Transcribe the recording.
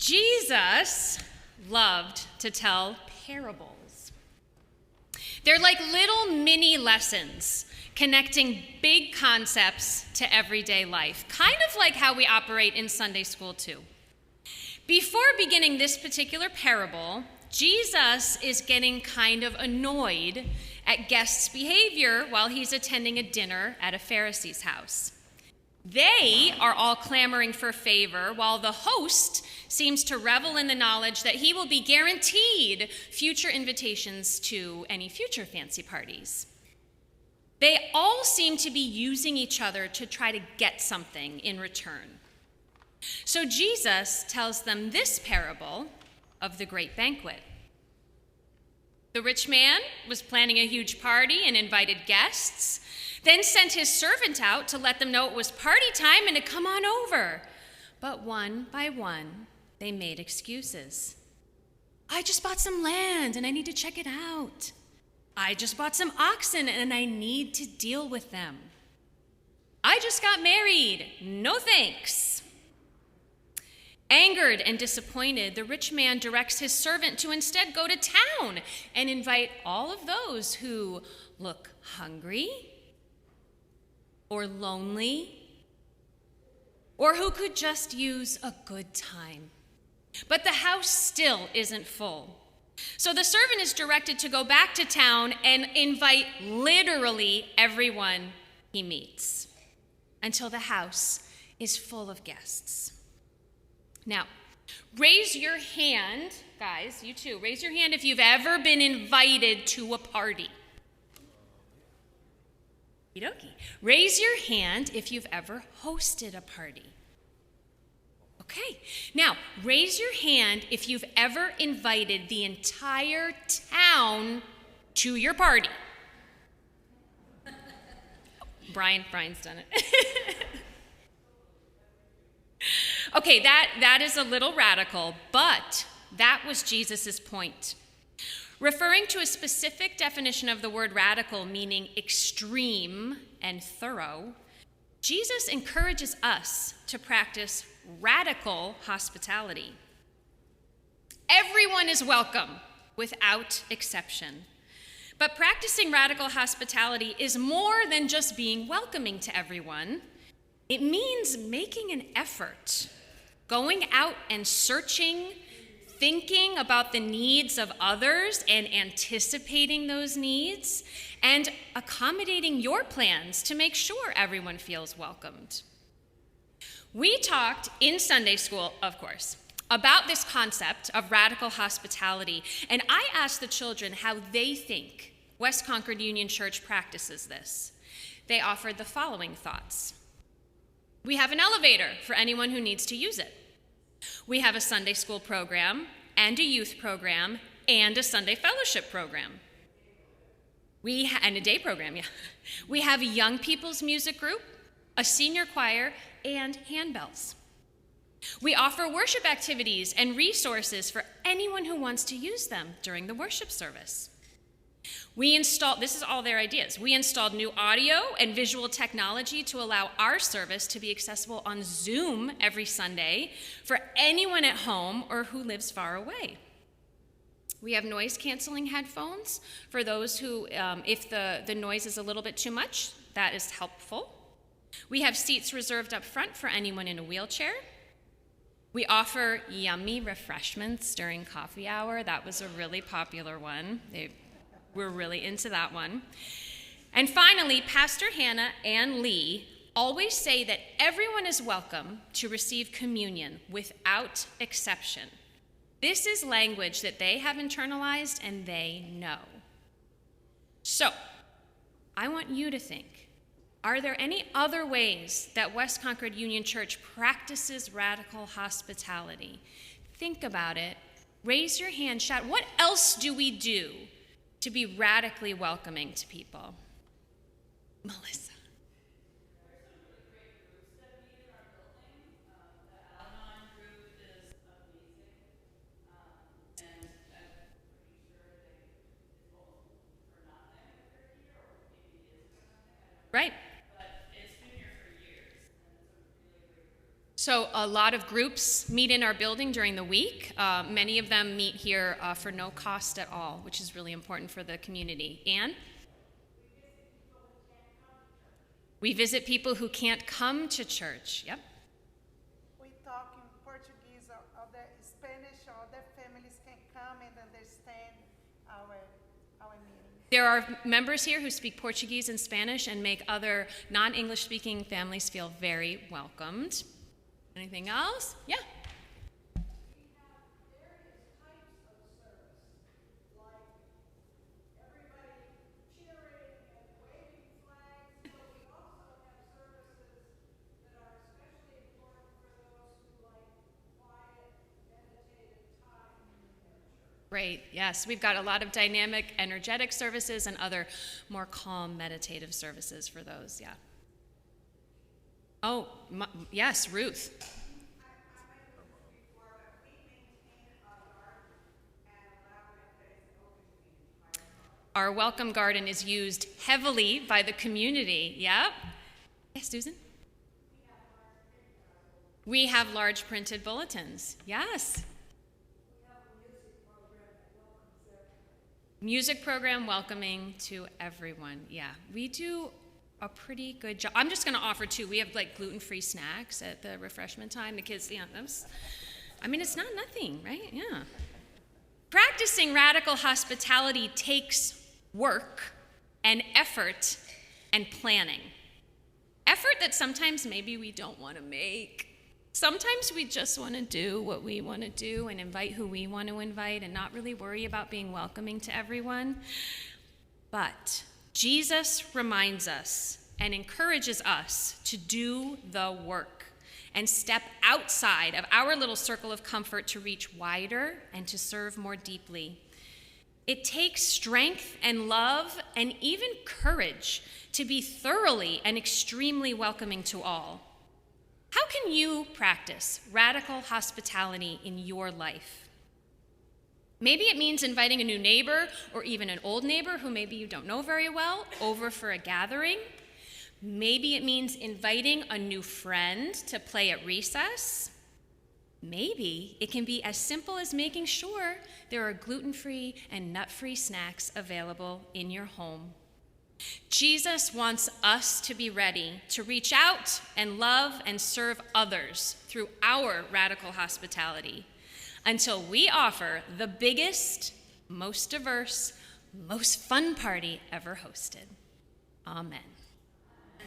Jesus loved to tell parables. They're like little mini lessons connecting big concepts to everyday life, kind of like how we operate in Sunday school too. Before beginning this particular parable, Jesus is getting kind of annoyed at guests' behavior while he's attending a dinner at a Pharisee's house. They are all clamoring for favor, while the host seems to revel in the knowledge that he will be guaranteed future invitations to any future fancy parties. They all seem to be using each other to try to get something in return. So Jesus tells them this parable of the great banquet. The rich man was planning a huge party and invited guests, then sent his servant out to let them know it was party time and to come on over. But one by one, they made excuses. I just bought some land and I need to check it out. I just bought some oxen and I need to deal with them. I just got married. No thanks. Angered and disappointed, the rich man directs his servant to instead go to town and invite all of those who look hungry or lonely or who could just use a good time. But the house still isn't full. So the servant is directed to go back to town and invite literally everyone he meets until the house is full of guests. Now, raise your hand, guys, you too. Raise your hand if you've ever been invited to a party. Okey-dokey. Raise your hand if you've ever hosted a party. Okay. Now, raise your hand if you've ever invited the entire town to your party. Brian's done it. Okay, that is a little radical, but that was Jesus' point. Referring to a specific definition of the word radical, meaning extreme and thorough, Jesus encourages us to practice radical hospitality. Everyone is welcome, without exception. But practicing radical hospitality is more than just being welcoming to everyone. It means making an effort, going out and searching, thinking about the needs of others and anticipating those needs, and accommodating your plans to make sure everyone feels welcomed. We talked in Sunday school, of course, about this concept of radical hospitality, and I asked the children how they think West Concord Union Church practices this. They offered the following thoughts. We have an elevator for anyone who needs to use it. We have a Sunday school program and a youth program and a Sunday fellowship program. And a day program, yeah. We have a young people's music group, a senior choir, and handbells. We offer worship activities and resources for anyone who wants to use them during the worship service. This is all their ideas. We installed new audio and visual technology to allow our service to be accessible on Zoom every Sunday for anyone at home or who lives far away. We have noise-canceling headphones for those who, if the noise is a little bit too much, that is helpful. We have seats reserved up front for anyone in a wheelchair. We offer yummy refreshments during coffee hour. That was a really popular one. We're really into that one. And finally, Pastor Hannah and Lee always say that everyone is welcome to receive communion without exception. This is language that they have internalized and they know. So, I want you to think, are there any other ways that West Concord Union Church practices radical hospitality? Think about it. Raise your hand, shout, what else do we do to be radically welcoming to people? Melissa. Right. So a lot of groups meet in our building during the week. Many of them meet here for no cost at all, which is really important for the community. Anne? We visit people who can't come to church. Yep. We talk in Portuguese, other Spanish, other families can come and understand our meetings. There are members here who speak Portuguese and Spanish and make other non-English speaking families feel very welcomed. Anything else? Yeah. Great, yes. We've got a lot of dynamic, energetic services and other more calm, meditative services for those, yeah. Oh, yes, Ruth. Our welcome garden is used heavily by the community, yep. Yes, Susan? We have large printed bulletins, yes. Music program welcoming to everyone. Yeah, we do a pretty good job. I'm just going to offer too. We have like gluten-free snacks at the refreshment time. The kids, it's not nothing, right? Yeah. Practicing radical hospitality takes work and effort and planning. Effort that sometimes maybe we don't want to make. Sometimes we just want to do what we want to do and invite who we want to invite and not really worry about being welcoming to everyone. But Jesus reminds us and encourages us to do the work and step outside of our little circle of comfort to reach wider and to serve more deeply. It takes strength and love and even courage to be thoroughly and extremely welcoming to all. How can you practice radical hospitality in your life? Maybe it means inviting a new neighbor or even an old neighbor who maybe you don't know very well over for a gathering. Maybe it means inviting a new friend to play at recess. Maybe it can be as simple as making sure there are gluten-free and nut-free snacks available in your home. Jesus wants us to be ready to reach out and love and serve others through our radical hospitality until we offer the biggest, most diverse, most fun party ever hosted. Amen.